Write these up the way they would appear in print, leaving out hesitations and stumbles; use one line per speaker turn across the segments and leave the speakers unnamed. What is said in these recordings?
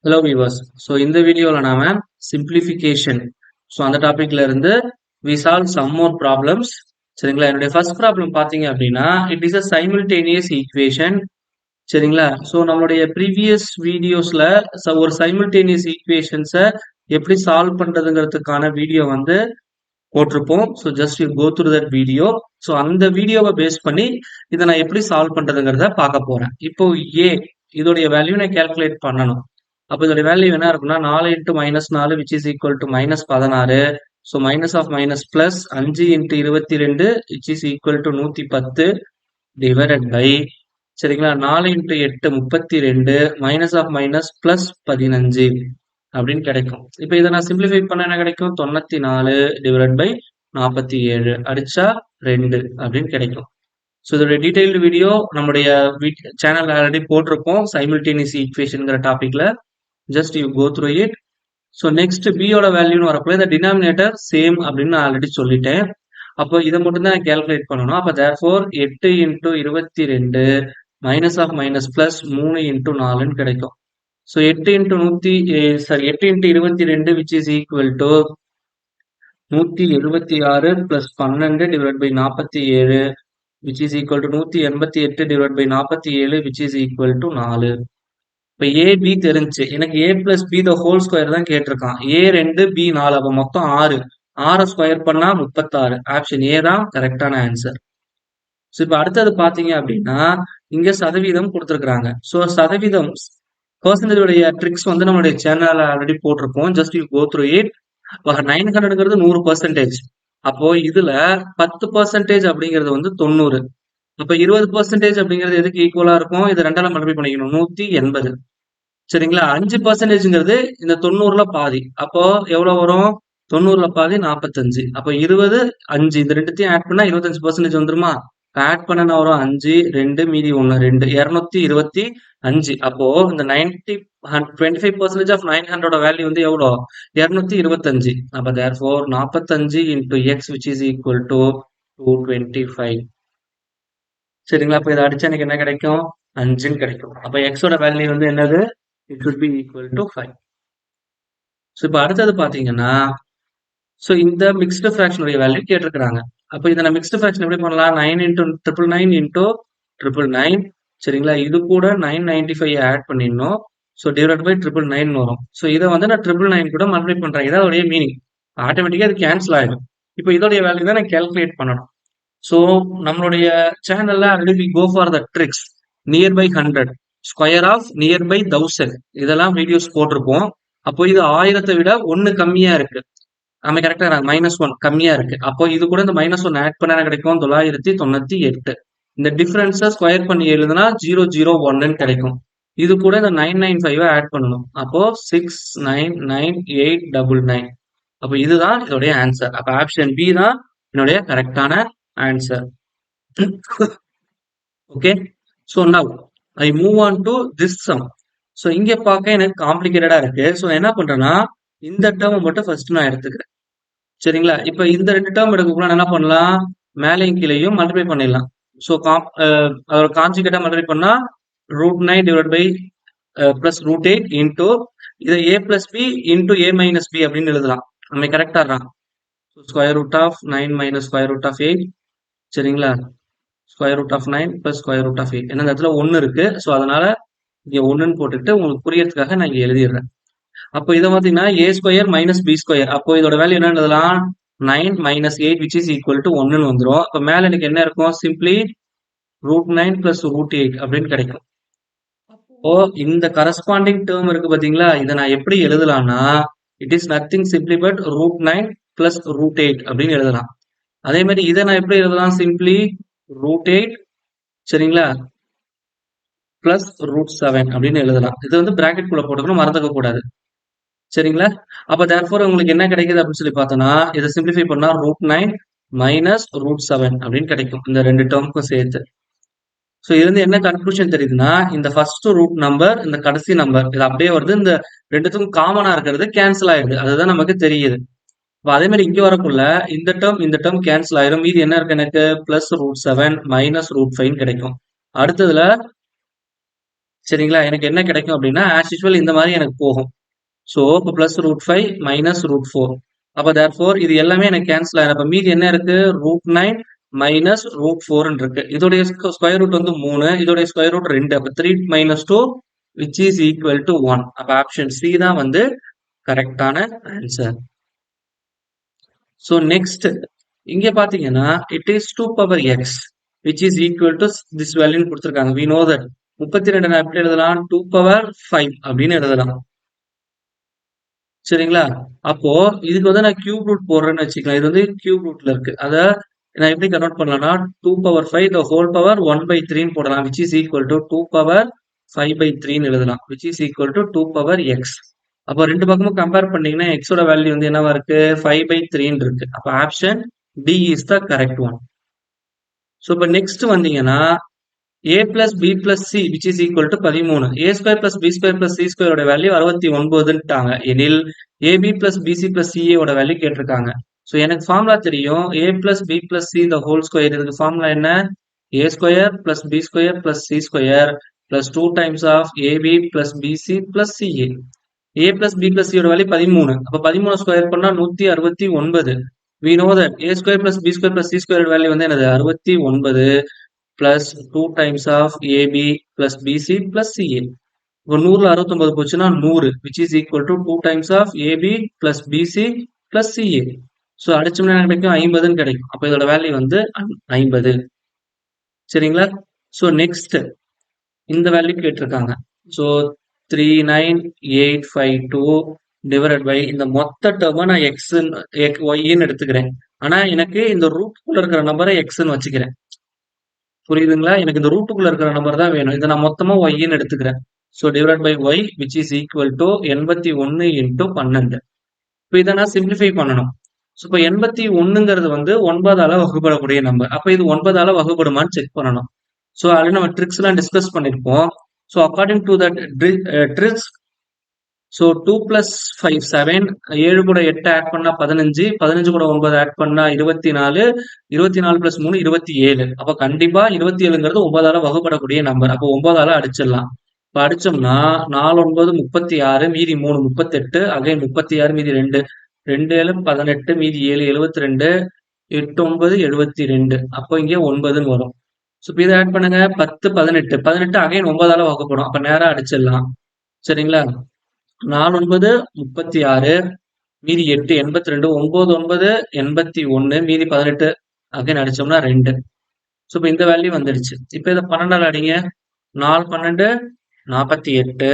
Hello viewers. So இந்த வீடியோல நாம simplification. So அந்த டாபிக்ல இருந்து we solve some more problems. சரிங்களா? என்னுடைய first problem பாத்தீங்க அப்படின்னா it is a simultaneous equation. சரிங்களா? So நம்மளுடைய previous வீடியோஸ்ல ஒரு simultaneous equations எப்படி சால்வ் பண்றதுங்கிறதுக்கான வீடியோ வந்து போட்டிருப்போம். So just you go through that video. So அந்த வீடியோவை பேஸ் பண்ணி இதை நான் எப்படி சால்வ் பண்றதுங்கிறத பார்க்க போறேன். இப்போ ஏ இதோடைய வேல்யூ நான் கேல்குலேட் பண்ணணும். அப்போ இதோட வேல்யூ என்ன இருக்குன்னா 4 into -4 which is equal to -16. So minus of minus plus 5 into 22 which is equal to 110 divided by சரிங்களா 4 இன்ட்டு 8 32 மைனஸ் ஆஃப் மைனஸ் பிளஸ் 15 அப்படின்னு கிடைக்கும். இப்போ இதை நான் சிம்பிளிஃபை பண்ண என்ன கிடைக்கும் 94 டிவைட் பை 47 அடிச்சா 2 அப்படின்னு கிடைக்கும். ஸோ இதோட டீடைல்டு வீடியோ நம்முடைய சேனல் ஆல்ரெடி போட்டிருப்போம் சைமில்டேனியஸ் ஈக்குவேஷன்ங்கிற டாபிக்ல. Just you go through it. So next பியோட வேல்யூன்னு வரப்போ இந்த டினாமினேட்டர் சேம் அப்படின்னு நான் ஆல்ரெடி சொல்லிட்டேன். அப்போ இதை மட்டும் தான் கேல்குலேட் பண்ணணும். அப்போ therefore 8 into 22 minus of minus plus 3 into 4ன்னு கிடைக்கும். So 8 into 8 into 22 which is equal to 176 plus 12 divide by 47 which is equal to 188 divide by 47 which is equal to 4. இப்போ ஏ பி தெரிஞ்சு எனக்கு A plus B the whole square தான் கேட்டிருக்கான். ஏ 2 B 4 அப்போ மொத்தம் 6. 6 square பண்ணா 36. ஆப்ஷன் ஏ தான் கரெக்டான ஆன்சர். ஸோ இப்போ அடுத்தது பார்த்தீங்க அப்படின்னா இங்க சதவீதம் கொடுத்துருக்காங்க. ஸோ சதவீதம் பர்சன்டேஜோடைய ட்ரிக்ஸ் வந்து நம்மளுடைய சேனல்ல ஆல்ரெடி போட்டிருப்போம். Just you go through it. 900ங்கிறது 100%. அப்போ இதுல 10% அப்படிங்கிறது வந்து 90. அப்ப 20% அப்படிங்கிறது எதுக்கு ஈக்குவலா இருக்கும்? இதை ரெண்டால மல்டிப்ளை பண்ணிக்கணும் 180. சரிங்களா? 5%ங்கிறது இந்த 90ல பாதி. அப்போ எவ்வளவு வரும்? 90ல பாதி 45. அப்போ 20 5 இந்த ரெண்டுத்தையும் ஆட் பண்ணா 25% வந்துருமா? ஆட் பண்ண வரும் 5 2 மீதி 1 2 225. அப்போ இந்த 25% ஆஃப் 900 வேல்யூ வந்து எவ்வளோ? 225. அப்ப therefore 45 into X which is equal to 225. சரிங்களா? அப்ப இதை அடிச்சா எனக்கு என்ன கிடைக்கும்? 5ன்னு கிடைக்கும். அப்ப எக்ஸோட வேல்யூ வந்து என்னது? It should be equal to 5. So இப்போ அடுத்தது பாத்தீங்கன்னா ஸோ இந்த மிக்ஸ்டு ஃபிராக்ஷனுடைய வேல்யூ கேட்டிருக்கிறாங்க. அப்போ இதை நான் மிக்ஸ்டு ஃபிராக்ஷன் எப்படி பண்ணலாம்? 9 இன்டூ 999 இன்டூ 999. சரிங்களா? இது கூட 995 ஆட் பண்ணிடணும். ஸோ டிவைட் பை 999 வரும். ஸோ இதை வந்து நான் 999 கூட மல்டிப்ளை பண்றேன். இதான் அதோடைய மீனிங். ஆட்டோமேட்டிக்கா இது கேன்சல் ஆயிடும். இப்போ இதோடைய வேல்யூ தான் நான் கேல்குலேட் பண்ணணும். ஸோ நம்மளுடைய சேனல்ல already we go for the tricks nearby 100 square of nearby 1000 இதெல்லாம் வீடியோஸ் போட்டிருப்போம். அப்போ இது 1000 விட 1 கம்மியா இருக்கு. நம்ம கரெக்டா -1 கம்மியா இருக்கு. அப்போ இது கூட இந்த -1 ஆட் பண்ண கிடைக்கும் 998. இந்த டிஃபரன்ஸை ஸ்கொயர் பண்ணி எழுதுனா 001ன்னு கிடைக்கும். இது கூட இந்த 995 ஆட் பண்ணணும். அப்போ 6999899. அப்போ இதுதான் இதோடைய ஆன்சர். அப்போ ஆப்ஷன் பி தான் என்னுடைய கரெக்டான answer. Okay. So now I move on to this sum. So இங்க பார்க்க எனக்கு காம்ப்ளிகேட்டடா இருக்கு. ஸோ என்ன பண்றேன்னா இந்த டேர்ம் மட்டும் ஃபர்ஸ்ட் நான் எடுத்துக்கிறேன். சரிங்களா? இப்போ இந்த 2 டேர்ம் எடுக்கக்குள்ள என்ன பண்ணலாம்? மேலையும் கீழையும் மல்டிப்ளை பண்ணிடலாம். ஸோ அதோட கான்ஜுகேட்டா மல்டிப்ளை பண்ணா √9 டிவைட் பை பிளஸ் √8 இன்டூ இதை a plus B into a minus B அப்படின்னு எழுதலாம். நம்ம கரெக்டா இருக்கான். Square root of 9 minus square root of 8. சரிங்களா? Square root of 9 plus square root of 8. ஏன்னா இந்த இடத்துல 1 இருக்கு. ஸோ அதனால இங்க 1ன்னு போட்டுட்டு உங்களுக்கு புரியறதுக்காக நான் இங்க எழுதிடுறேன். அப்போ இதை பார்த்தீங்கன்னா a square minus B square. அப்போ இதோட வேல்யூ என்ன எழுதலாம்? 9 minus 8 which is equal to 1ன்னு வந்துடும். அப்போ மேல எனக்கு என்ன இருக்கும்? சிம்பிளி √9 பிளஸ் √8 அப்படின்னு கிடைக்கும். அப்போ இந்த கரஸ்பாண்டிங் டேர்ம் இருக்கு பாத்தீங்களா? இதை நான் எப்படி எழுதலாம்னா it is nothing simply but √9 plus √8 அப்படின்னு எழுதலாம். அதே மாதிரி இதை நான் எப்படி எழுதலாம்? சிம்பிளி √8 சரிங்களா பிளஸ் √7 அப்படின்னு எழுதலாம். இது வந்து பிராக்கெட் குள்ள போட்டுக்கணும், மறந்துக்க கூடாது. சரிங்களா? அப்ப தேர்ஃபோர் உங்களுக்கு என்ன கிடைக்குது அப்படின்னு சொல்லி பார்த்தோம்னா இதை சிம்பிளிஃபை பண்ணா √9 மைனஸ் √7 அப்படின்னு கிடைக்கும் இந்த 2 டேர்முக்கும் சேர்த்து. ஸோ இது வந்து என்ன கன்க்ளூஷன் தெரியுதுன்னா இந்த ஃபர்ஸ்ட் ரூட் நம்பர் இந்த கடைசி நம்பர் இது அப்படியே வருது. இந்த ரெண்டுத்துக்கும் காமனா இருக்கிறது கேன்சல் ஆயிடுது. அதுதான் நமக்கு தெரியுது. இப்போ அதே மாதிரி இங்க வரக்குள்ள இந்த டேர்ம் கேன்சல் ஆயிரும். மீதி என்ன இருக்கு? எனக்கு பிளஸ் √7 மைனஸ் √5 கிடைக்கும். அடுத்ததுல சரிங்களா? எனக்கு என்ன கிடைக்கும் அப்படின்னா, ஆஸ் யூசுவல் இந்த மாதிரி எனக்கு போகும். ஸோ, இப்போ பிளஸ் ரூட் 5 மைனஸ் ரூட் 4. அப்போ தேர்ஃபோர் இது எல்லாமே எனக்கு கேன்சல் ஆயிரும். அப்போ மீதி என்ன இருக்கு? ரூட் 9 மைனஸ் ரூட் 4 இருக்கு. இதோடைய ஸ்கொயர் ரூட் வந்து 3, இதோடைய ஸ்கொயர் ரூட் 2. அப்போ 3 minus 2 which is equal to 1. அப்போ ஆப்ஷன் சி தான் வந்து கரெக்டான ஆன்சர். ஸோ நெக்ஸ்ட் இங்க பாத்தீங்கன்னா it is 2 power x which is equal to this வேல்யூன்னு கொடுத்துருக்காங்க. வி நோ தட் 32 நான் எப்படி எழுதலாம்? 2 பவர் 5 அப்படின்னு எழுதலாம். சரிங்களா? அப்போ இதுக்கு வந்து நான் கியூப் ரூட் போடுறேன்னு வச்சுக்கலாம். இது வந்து கியூப் ரூட்ல இருக்கு. அத நான் எப்படி கன்வெர்ட் பண்ணலாம்னா 2 பவர் 5 the whole power 1/3 போடலாம் which is equal to 2 power 5/3 எழுதலாம் which is equal to 2 power x. அப்போ ரெண்டு பக்கமும் கம்பேர் பண்ணீங்கன்னா x ஓட வேல்யூ வந்து என்னவா இருக்கு? 5/3 இருக்கு. அப்போ option D is the correct one. So இப்போ நெக்ஸ்ட் வந்தீங்கன்னா a plus b plus c which is equal to 13. a square plus b square plus c square ஓட வேல்யூ 69ன்ட்டாங்க. எனில் ab plus bc plus ca ஓட value கேட்டிருக்காங்க. So எனக்கு formula தெரியும். a plus b plus c the whole square. இதுக்கு formula என்ன? a square plus b square plus c square plus 2 times of ab plus bc plus ca. a plus b plus c ஓட value 13. அப்போ 13 square பண்ணா 169. we know that a square plus b square plus c square value வந்து என்னது? 69 plus 2 times of AB plus BC plus CA. இப்போ 100ல 69 போச்சுன்னா 100 which is equal to 2 times of AB plus BC plus CA. So அடிச்சோம்னா என்ன கிடைக்கும்? 50ன்னு கிடைக்கும். அப்போ இதோட வேல்யூ வந்து 50. சரிங்களா? ஸோ நெக்ஸ்ட் இந்த வேல்யூ கேட்டிருக்காங்க. ஸோ 39852 டிவைடட் பை இந்த மொத்த டேர்மை நான் ஒய்ன்னு எடுத்துக்கிறேன். ஆனா எனக்கு இந்த ரூட்டுக்குள்ள இருக்கிற நம்பரை எக்ஸ்ன்னு வச்சுக்கிறேன். புரியுதுங்களா? எனக்கு இந்த ரூட்டுக்குள்ள இருக்கிற நம்பர் தான் வேணும். இதை நான் மொத்தமா ஒய்ன்னு எடுத்துக்கிறேன். So divide by Y which is equal to 81 into 12. இப்போ இதை நான் சிம்பிளிஃபை பண்ணணும். ஸோ இப்போ 81ங்கிறது வந்து 9ஆல வகுப்படக்கூடிய நம்பர். அப்போ இது 9ஆல வகுப்படுமான்னு செக் பண்ணணும். ஸோ ஆல்ரெடி நம்ம ட்ரிக்ஸ் எல்லாம் டிஸ்கஸ் பண்ணிருப்போம். So according to that tricks, so 2 plus 5 7, 7 கூட 8 ஆட் பண்ணா 15, 15 கூட 9 ஆட் பண்ணா 24, 24 plus 3 27. அப்ப கண்டிப்பா 27ங்கிறது 9ஆல வகுப்படக்கூடிய நம்பர். அப்போ 9ஆல அடிச்சிடலாம். இப்ப அடிச்சோம்னா 4 9 36, மீதி 3 38, அகைன் 36 மீதி 2 2 7 18, மீதி 7 72, 8 9 72. அப்போ இங்கே 9ன்னு வரும். ஸோ இப்போ இதை ஆட் பண்ணுங்க 10 18, 18 அகைன் 9ஆல வகுப்படும். அப்ப நேரா அடிச்சிடலாம். சரிங்களா? 4 9 36, மீதி 8 82, 9 9 81, மீதி 18 அகைன் அடிச்சோம்னா 2. ஸோ இப்போ இந்த வேல்யூ வந்துடுச்சு. இப்போ இதை 12ஆல் அடிங்க. 4 12 48,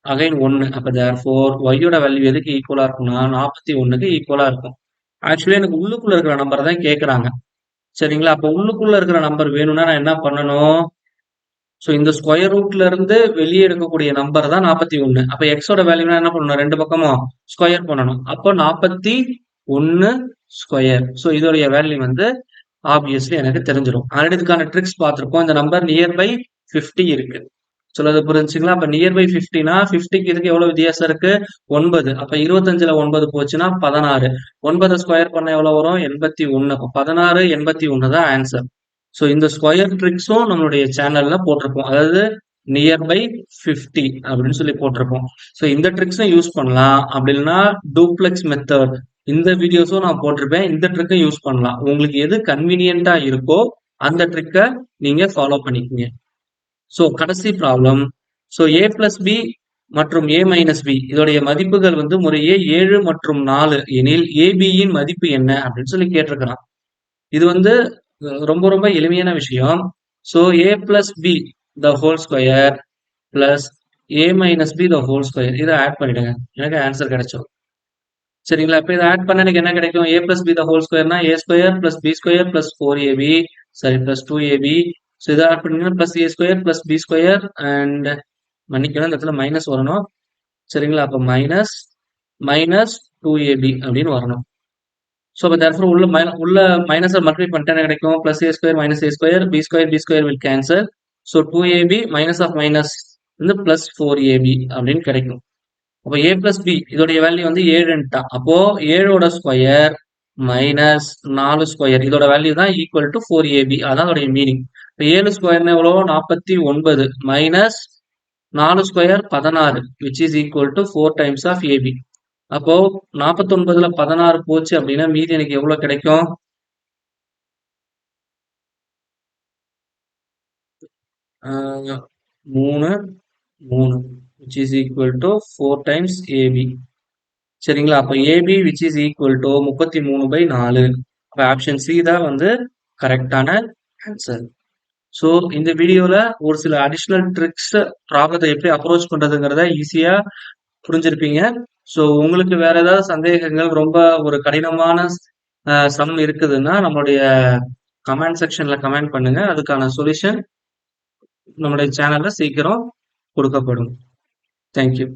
அகைன் 1. அப்போ தேர்ஃபோர் ஒய்யோட வேல்யூ எதுக்கு ஈக்குவலா இருக்கும்னா 41க்கு ஈக்குவலா இருக்கும். ஆக்சுவலி எனக்கு உள்ளுக்குள்ள இருக்கிற நம்பர் தான் கேட்கறாங்க. சரிங்களா? அப்போ உள்ளுக்குள்ள இருக்கிற நம்பர் வேணும்னா நான் என்ன பண்ணணும்? ஸோ இந்த ஸ்கொயர் ரூட்ல இருந்து வெளியே எடுக்கக்கூடிய நம்பர் தான் 41. அப்ப எக்ஸோட வேல்யூனா என்ன பண்ணணும்? ரெண்டு பக்கமும் ஸ்கொயர் பண்ணணும். அப்போ 41 ஸ்கொயர். ஸோ இதோடைய வேல்யூ வந்து ஆப்வியஸ்லி எனக்கு தெரிஞ்சிடும். ஆல்ரெடி இதுக்கான ட்ரிக்ஸ் பார்த்துருப்போம். இந்த நம்பர் நியர்பை 50 இருக்கு. சொல்றது புரிஞ்சுங்களா? அப்ப நியர்பை 50னா 50க்கு இதுக்கு எவ்வளவு வித்தியாசம் இருக்கு? 9. அப்ப 25ல 9 போச்சுன்னா 16. 9 ஸ்கொயர் பண்ண எவ்வளவு வரும்? 81. அப்ப 16 81 தான் ஆன்சர். ஸோ இந்த ஸ்கொயர் ட்ரிக்ஸும் நம்மளுடைய சேனல்ல போட்டிருப்போம். அதாவது நியர்பை 50 அப்படின்னு சொல்லி போட்டிருப்போம். ஸோ இந்த ட்ரிக்ஸும் யூஸ் பண்ணலாம். அப்படி இல்லைன்னா டூப்ளெக்ஸ் மெத்தட் இந்த வீடியோஸும் நான் போட்டிருப்பேன். இந்த ட்ரிக்கை யூஸ் பண்ணலாம். உங்களுக்கு எது கன்வீனியன்டா இருக்கோ அந்த ட்ரிக்கை நீங்க ஃபாலோ பண்ணிக்கோங்க. ஸோ கடைசி problem. So A plus B மற்றும் ஏ மைனஸ் பி இதோடைய மதிப்புகள் வந்து முறையே 7 மற்றும் 4 எனில் ஏபியின் மதிப்பு என்ன அப்படின்னு சொல்லி கேட்டிருக்கிறான். இது வந்து ரொம்ப ரொம்ப எளிமையான விஷயம். So A plus B the whole square plus A minus B the whole square இதை ஆட் பண்ணிடுங்க. எனக்கு ஆன்சர் கிடைச்சிடும். சரிங்களா? இப்போ இதை ஆட் பண்ண எனக்கு என்ன கிடைக்கும்? A plus B the whole ஸ்கொயர்னா A square plus B square plus 4ab sorry plus 2ab. So இதை ஆட் பண்ணீங்கன்னா plus A square plus B square and மன்னிக்கணும் இந்த இடத்துல மைனஸ் வரணும். சரிங்களா? அப்போ மைனஸ் மைனஸ் 2ab அப்படின்னு வரணும். ஸோ அப்போ தேர்ஃபோர் உள்ள மைனஸை மல்டிப்ளை பண்ணிட்டு என்ன கிடைக்கும்? Plus A square minus A square B square will cancel. So 2ab minus of minus வந்து பிளஸ் 4ab அப்படின்னு கிடைக்கும். அப்போ ஏ பிளஸ் பி இதோடைய வேல்யூ வந்து 7ன்ட்டா. அப்போ 7ஓட ஸ்கொயர் மைனஸ் 4 ஸ்கொயர் இதோட வேல்யூ தான் ஈக்குவல் டு 4ab. அதான் அதோடைய மீனிங். இப்போ 7 ஸ்கொயர்னு எவ்வளோ? 49 minus 4 square 16 which is equal to 4 times of AB. அப்போ 49ல 16 போச்சு அப்படின்னா மீதி எனக்கு எவ்வளவு கிடைக்கும்? 3 3 which is equal to 4 times AB. சரிங்களா? அப்ப AB which is equal to 33/4. அப்ப ஆப்ஷன் சி தான் வந்து கரெக்டான ஆன்சர். ஸோ இந்த வீடியோல ஒரு சில அடிஷனல் ட்ரிக்ஸ் ப்ராப்ளத்தை எப்படி அப்ரோச் பண்றதுங்கிறத ஈஸியா புரிஞ்சிருப்பீங்க. ஸோ உங்களுக்கு வேற ஏதாவது சந்தேகங்கள் ரொம்ப ஒரு கடினமான சம் இருக்குதுன்னா நம்மளுடைய கமெண்ட் செக்ஷன்ல கமெண்ட் பண்ணுங்க. அதுக்கான சொல்யூஷன் நம்மளுடைய சேனல்ல சீக்கிரம் கொடுக்கப்படும். தேங்க்யூ.